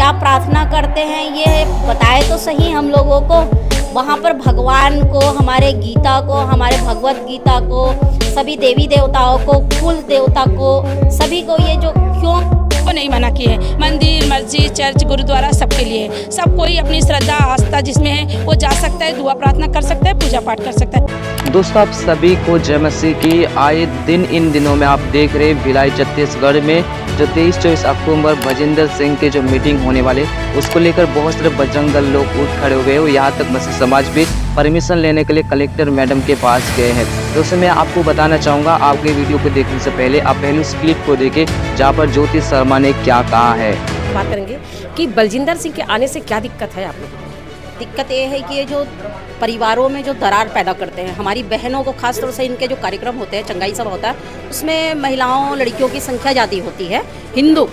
क्या प्रार्थना करते हैं ये बताए तो सही हम लोगों को। वहाँ पर भगवान को, हमारे गीता को, हमारे भगवत गीता को, सभी देवी देवताओं को, कुल देवता को, सभी को ये जो क्यों को नहीं मना किए हैं। मंदिर, मस्जिद, चर्च, गुरुद्वारा सबके लिए, सब कोई अपनी श्रद्धा आस्था जिसमें है वो जा सकता है, दुआ प्रार्थना कर सकता है, पूजा पाठ कर सकता है। दोस्तों आप सभी को जय मसीह की। आए दिन इन दिनों में आप देख रहे हैं भिलाई छत्तीसगढ़ में जो 23-24 अक्टूबर भजिंदर सिंह के जो मीटिंग होने वाले उसको लेकर बहुत सारे बजरंग दल लोग उठ खड़े हुए हैं। यहाँ तक मसीह समाज भी परमिशन लेने के लिए कलेक्टर मैडम के पास गए हैं। दोस्तों मैं आपको बताना चाहूँगा, आपके वीडियो को देखने से पहले आप पहले उस क्लिप को देखें जहाँ पर ज्योति शर्मा ने क्या कहा है। बात करेंगे कि बलजिंदर सिंह के आने से क्या दिक्कत है आप लोगों को? दिक्कत ये है कि ये जो परिवारों में जो दरार पैदा करते हैं, हमारी बहनों को खास तौर से इनके जो कार्यक्रम होते हैं, चंगाई सभा होता है, उसमें महिलाओं लड़कियों की संख्या ज़्यादा होती है हिंदू।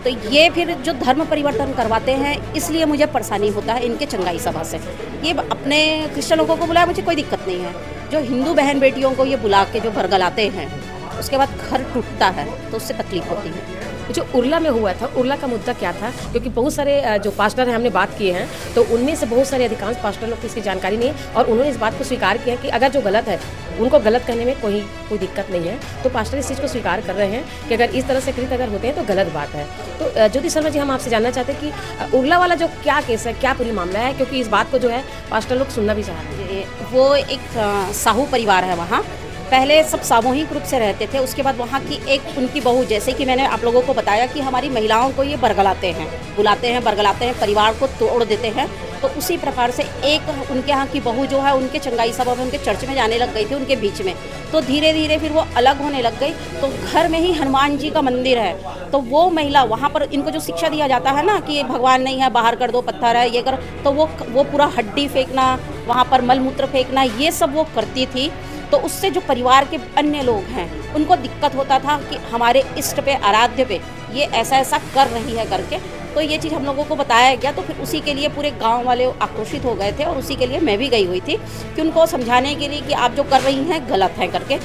तो ये फिर जो धर्म परिवर्तन करवाते हैं, इसलिए मुझे परेशानी होता है इनके चंगाई सभा से। ये अपने क्रिश्चियन लोगों को बुलाया, मुझे कोई दिक्कत नहीं है। जो हिंदू बहन बेटियों को ये बुला के जो भरगलाते हैं, उसके बाद घर टूटता है तो उससे तकलीफ होती है। जो उर्ला में हुआ था, उर्ला का मुद्दा क्या था? क्योंकि बहुत सारे जो पास्टर हैं, हमने बात किए हैं, तो उनमें से बहुत सारे अधिकांश पास्टर लोग को इसकी जानकारी नहीं है और उन्होंने इस बात को स्वीकार किया कि अगर जो गलत है उनको गलत कहने में कोई दिक्कत नहीं है। तो पास्टर इस चीज़ को स्वीकार कर रहे हैं कि अगर इस तरह से कृत्य अगर होते हैं तो गलत बात है। तो ज्योति शर्मा जी, हम आपसे जानना चाहते हैं कि उर्ला वाला जो क्या केस है, क्या पूरी मामला है? क्योंकि इस बात को जो है पास्टर लोग सुनना भी चाह रहे हैं। वो एक साहू परिवार है। वहाँ पहले सब सामूहिक रूप से रहते थे। उसके बाद वहाँ की एक उनकी बहू, जैसे कि मैंने आप लोगों को बताया कि हमारी महिलाओं को ये बरगलाते हैं, बुलाते हैं, बरगलाते हैं, परिवार को तोड़ देते हैं। तो उसी प्रकार से एक उनके यहाँ की बहू जो है, उनके चंगाई सभा में, उनके चर्च में जाने लग गई थी उनके बीच में। तो धीरे धीरे फिर वो अलग होने लग गई। तो घर में ही हनुमान जी का मंदिर है, तो वो महिला वहाँ पर, इनको जो शिक्षा दिया जाता है ना कि भगवान नहीं है, बाहर कर दो, पत्थर है, ये कर, तो वो पूरा हड्डी फेंकना, वहाँ पर मलमूत्र फेंकना, ये सब वो करती थी। तो उससे जो परिवार के अन्य लोग हैं उनको दिक्कत होता था कि हमारे इष्ट पे, आराध्य पे ये ऐसा ऐसा कर रही है करके। तो ये चीज़ हम लोगों को बताया गया। तो फिर उसी के लिए पूरे गांव वाले आक्रोशित हो गए थे और उसी के लिए मैं भी गई हुई थी कि उनको समझाने के लिए कि आप जो कर रही हैं गलत है करके।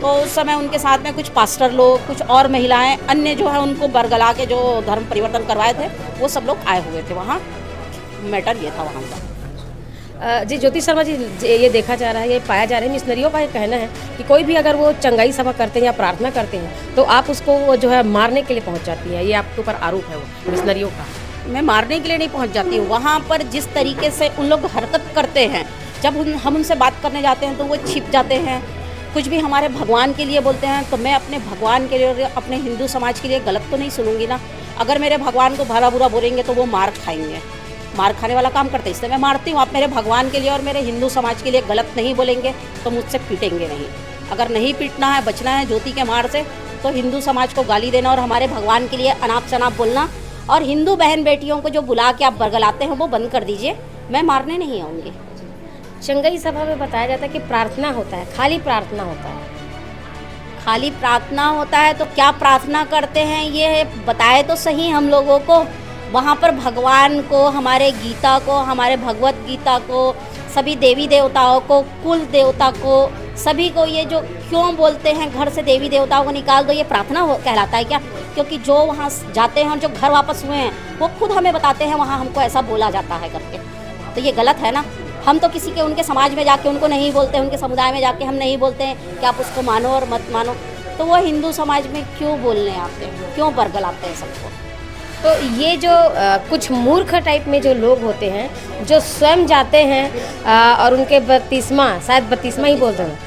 तो उस समय उनके साथ में कुछ पास्टर लोग, कुछ और महिलाएं, अन्य जो है उनको बरगला के जो धर्म परिवर्तन करवाए थे, वो सब लोग आए हुए थे। वहाँ मैटर ये था वहाँ का। जी ज्योति शर्मा जी, ये देखा जा रहा है, ये पाया जा रहा है, मिशनरियों का ये कहना है कि कोई भी अगर वो चंगाई सभा करते हैं या प्रार्थना करते हैं तो आप उसको जो है मारने के लिए पहुंच जाती है। ये आपके ऊपर आरोप है वो मिशनरियों का। मैं मारने के लिए नहीं पहुंच जाती हूँ। वहाँ पर जिस तरीके से उन लोग हरकत करते हैं, जब हम उनसे बात करने जाते हैं तो वो छिप जाते हैं। कुछ भी हमारे भगवान के लिए बोलते हैं तो मैं अपने भगवान के लिए और अपने हिंदू समाज के लिए गलत तो नहीं सुनूंगी ना। अगर मेरे भगवान को भला बुरा बोलेंगे तो वो मार खाएंगे, मार खाने वाला काम करते हैं, इसलिए मैं मारती हूँ। आप मेरे भगवान के लिए और मेरे हिंदू समाज के लिए गलत नहीं बोलेंगे तो मुझसे पीटेंगे नहीं। अगर नहीं पीटना है, बचना है ज्योति के मार से, तो हिंदू समाज को गाली देना और हमारे भगवान के लिए अनाप शनाप बोलना और हिंदू बहन बेटियों को जो बुला के आप बरगलाते हैं वो बंद कर दीजिए। मैं मारने नहीं आऊँगी। चंगाई सभा में बताया जाता है कि प्रार्थना होता है, खाली प्रार्थना होता है। खाली प्रार्थना होता है तो क्या प्रार्थना करते हैं ये बताए तो सही हम लोगों को। वहाँ पर भगवान को, हमारे गीता को, हमारे भगवत गीता को, सभी देवी देवताओं को, कुल देवता को, सभी को ये जो क्यों बोलते हैं घर से देवी देवताओं को निकाल दो, ये प्रार्थना कहलाता है क्या? क्योंकि जो वहाँ जाते हैं और जो घर वापस हुए हैं वो खुद हमें बताते हैं वहाँ हमको ऐसा बोला जाता है करके। तो ये गलत है ना। हम तो किसी के, उनके समाज में जाके उनको नहीं बोलते, उनके समुदाय में जाके हम नहीं बोलते हैं कि आप उसको मानो और मत मानो। तो वो हिंदू समाज में क्यों बोलने आते हैं, क्यों बरगलाते हैं सबको? तो ये जो कुछ मूर्ख टाइप में जो लोग होते हैं जो स्वयं जाते हैं और उनके शायद बत्तीसवां ही बोलते हैं,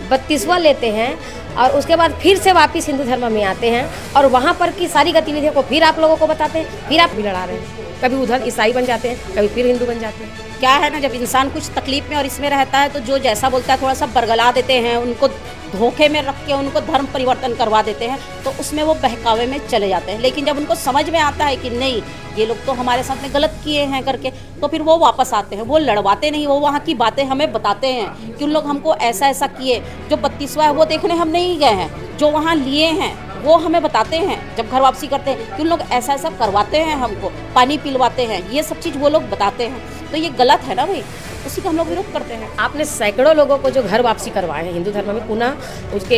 बत्तीसवां लेते हैं और उसके बाद फिर से वापस हिंदू धर्म में आते हैं और वहाँ पर की सारी गतिविधियों को फिर आप लोगों को बताते हैं, फिर आप भी लड़ा रहे हैं। कभी उधर ईसाई बन जाते हैं, कभी फिर हिंदू बन जाते हैं। क्या है ना, जब इंसान कुछ तकलीफ में और इसमें रहता है तो जो जैसा बोलता है थोड़ा सा बरगला देते हैं, उनको धोखे में रख के उनको धर्म परिवर्तन करवा देते हैं, तो उसमें वो बहकावे में चले जाते हैं। लेकिन जब उनको समझ में आता है कि नहीं, ये लोग तो हमारे साथ में गलत किए हैं करके, तो फिर वो वापस आते हैं। वो लड़वाते नहीं, वो वहाँ की बातें हमें बताते हैं कि उन लोग हमको ऐसा ऐसा किए। जो 32वां है वो देखने हम नहीं गए हैं, जो वहाँ लिए हैं वो हमें बताते हैं जब घर वापसी करते हैं कि उन लोग ऐसा ऐसा करवाते हैं, हमको पानी पिलवाते हैं, ये सब चीज़ वो लोग बताते हैं। तो ये गलत है ना भाई, उसी का हम लोग विरोध करते हैं। आपने सैकड़ों लोगों को जो घर वापसी करवाए हैं हिंदू धर्म में, पुनः उसके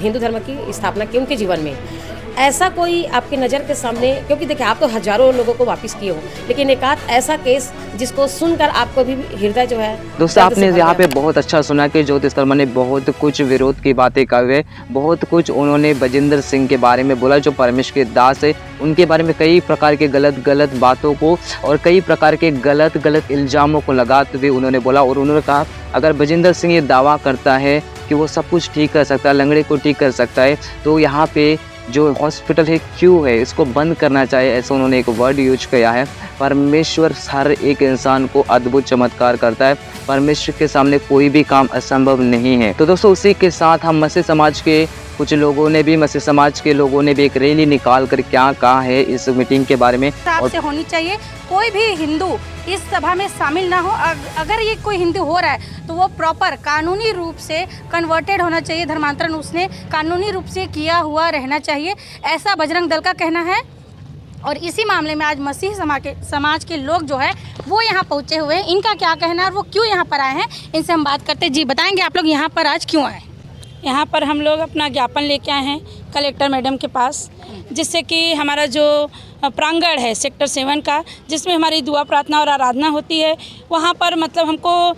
हिंदू धर्म की स्थापना की उनके जीवन में, ऐसा कोई आपके नज़र के सामने, क्योंकि देखिए आप तो हजारों लोगों को वापस किए हो, लेकिन एक आध ऐसा केस जिसको सुनकर आपको भी हृदय जो है दोस्तों दर्द से आपने भर यहाँ गया। पे बहुत अच्छा सुना कि ज्योतिष शर्मा ने बहुत कुछ विरोध की बातें कर हुए, बहुत कुछ उन्होंने बजिंदर सिंह के बारे में बोला जो परमेश्वर के दास है, उनके बारे में कई प्रकार के गलत बातों को और कई प्रकार के गलत इल्ज़ामों को लगाते हुए उन्होंने बोला। और उन्होंने कहा अगर बजिंदर सिंह ये दावा करता है कि वो सब कुछ ठीक कर सकता है, लंगड़े को ठीक कर सकता है, तो यहाँ पे जो हॉस्पिटल है क्यों है, इसको बंद करना चाहिए, ऐसा उन्होंने एक वर्ड यूज किया है। परमेश्वर हर एक इंसान को अद्भुत चमत्कार करता है, परमेश्वर के सामने कोई भी काम असंभव नहीं है। तो दोस्तों उसी के साथ हम मसीह समाज के कुछ लोगों ने भी एक रैली निकाल कर क्या कहा है इस मीटिंग के बारे में। हिसाब से होनी चाहिए। कोई भी हिंदू इस सभा में शामिल ना हो। अगर ये कोई हिंदू हो रहा है तो वो प्रॉपर कानूनी रूप से कन्वर्टेड होना चाहिए, धर्मांतरण उसने कानूनी रूप से किया हुआ रहना चाहिए, ऐसा बजरंग दल का कहना है। और इसी मामले में आज मसीह समाज के लोग जो है वो यहाँ पहुँचे हुए हैं, इनका क्या कहना है और वो क्यों यहाँ पर आए हैं, इनसे हम बात करते हैं। जी बताएंगे आप लोग यहाँ पर आज क्यों आए? यहाँ पर हम लोग अपना ज्ञापन लेके आए हैं कलेक्टर मैडम के पास, जिससे कि हमारा जो प्रांगण है सेक्टर 7 का, जिसमें हमारी दुआ प्रार्थना और आराधना होती है, वहाँ पर मतलब हमको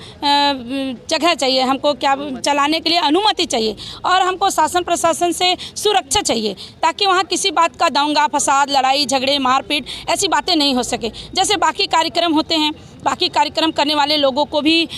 जगह चाहिए, हमको क्या चलाने के लिए अनुमति चाहिए और हमको शासन प्रशासन से सुरक्षा चाहिए, ताकि वहाँ किसी बात का दंगा फसाद, लड़ाई झगड़े, मारपीट ऐसी बातें नहीं हो सके। जैसे बाकी कार्यक्रम होते हैं, बाकी कार्यक्रम करने वाले लोगों को भी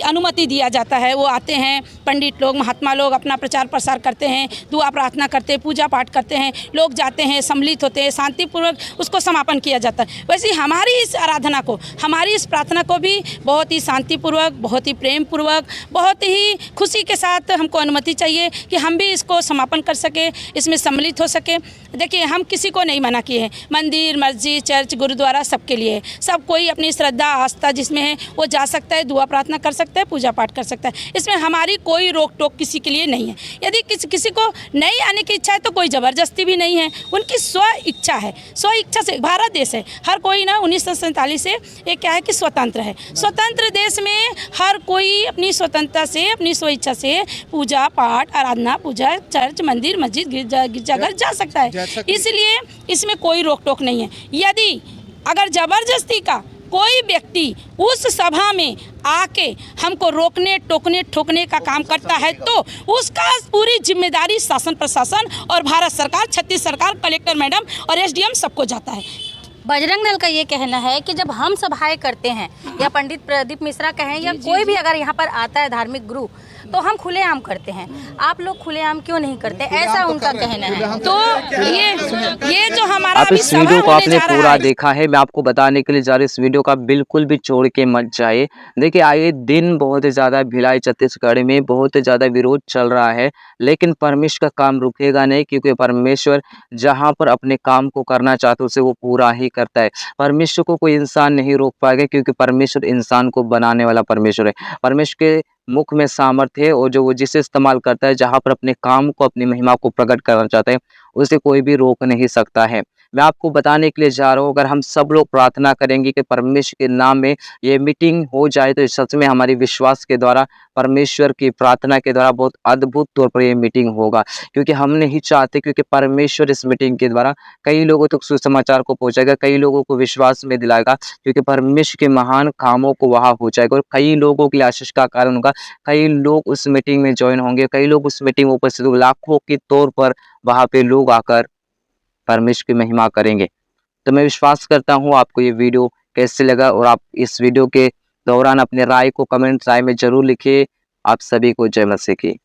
अनुमति दिया जाता है, वो आते हैं, पंडित लोग, महात्मा लोग अपना प्रचार प्रसार करते हैं, दुआ प्रार्थना करते हैं, पूजा पाठ करते हैं, लोग जाते हैं, सम्मिलित होते हैं, शांतिपूर्वक उसको समापन किया जाता है। वैसे ही हमारी इस आराधना को, हमारी इस प्रार्थना को भी बहुत ही शांतिपूर्वक, बहुत ही प्रेम पूर्वक, बहुत ही खुशी के साथ हमको अनुमति चाहिए कि हम भी इसको समापन कर सके, इसमें सम्मिलित हो सके। देखिए हम किसी को नहीं मना किए हैं, मंदिर मस्जिद चर्च गुरुद्वारा सबके लिए, सब कोई अपनी श्रद्धा आस्था जिसमें है वो जा सकता है, दुआ प्रार्थना कर सकता है, पूजा पाठ कर सकता है, इसमें हमारी कोई रोक टोक किसी के लिए नहीं है। यदि किसी को नहीं आने की इच्छा है तो कोई ज़बरदस्ती भी नहीं है, उनकी स्व इच्छा है, स्व इच्छा से। भारत देश है, हर कोई ना 1947 से ये क्या है कि स्वतंत्र है। स्वतंत्र देश में हर कोई अपनी स्वतंत्रता से, अपनी स्व इच्छा से पूजा पाठ आराधना, पूजा चर्च मंदिर मस्जिद गिरजाघर जा सकता है, इसलिए इसमें कोई रोक टोक नहीं है। यदि अगर ज़बरदस्ती का कोई व्यक्ति उस सभा में आके हमको रोकने टोकने ठोकने का काम करता है तो उसका पूरी जिम्मेदारी शासन प्रशासन और भारत सरकार, छत्तीस सरकार, कलेक्टर मैडम और एसडीएम सबको जाता है। बजरंग दल का ये कहना है कि जब हम सभाएं करते हैं या पंडित प्रदीप मिश्रा कहें या कोई भी अगर यहाँ पर आता है धार्मिक गुरु, तो हम खुलेआम करते हैं, आप लोग खुलेआम क्यों नहीं करते, ऐसा उनका कहना है। तो ये जो हमारा आप इस वीडियो को आपने पूरा देखा है, मैं आपको बताने के लिए जा रहा हूँ, इस वीडियो का बिल्कुल भी छोड़ के मत जाइए। देखिए आए दिन बहुत ज़्यादा भिलाई छत्तीसगढ़ में बहुत ज़्यादा विरोध चल रहा है, लेकिन परमेश्वर का काम रुकेगा नहीं, क्योंकि परमेश्वर जहाँ पर अपने काम को करना चाहते उसे वो पूरा ही करता है। परमेश्वर को कोई इंसान नहीं रोक पाएगा, क्योंकि परमेश्वर इंसान को बनाने वाला परमेश्वर है। परमेश्वर के मुख में सामर्थ्य है और जो वो जिसे इस्तेमाल करता है, जहाँ पर अपने काम को, अपनी महिमा को प्रकट करना चाहता है, उसे कोई भी रोक नहीं सकता है। मैं आपको बताने के लिए जा रहा हूँ, अगर हम सब लोग प्रार्थना करेंगे कि परमेश्वर के नाम में ये मीटिंग हो जाए, तो सच में हमारी विश्वास के द्वारा, परमेश्वर की प्रार्थना के द्वारा बहुत अद्भुत तौर पर ये मीटिंग होगा, क्योंकि हम नहीं चाहते, क्योंकि परमेश्वर इस मीटिंग के द्वारा कई लोगों तक सुसमाचार को पहुंचाएगा, कई लोगों को विश्वास में दिलाएगा, क्योंकि परमेश्वर के महान कामों को वहाँ पहुंचाएगा और कई लोगों के लिए आशीष का कारण होगा। कई लोग उस मीटिंग में ज्वाइन होंगे, कई लोग उस मीटिंग में उपस्थित होंगे, लाखों के तौर पर वहाँ पे लोग आकर परमेश्वर की महिमा करेंगे। तो मैं विश्वास करता हूँ आपको ये वीडियो कैसे लगा, और आप इस वीडियो के दौरान अपने राय को कमेंट राय में जरूर लिखिए। आप सभी को जय मसीह की।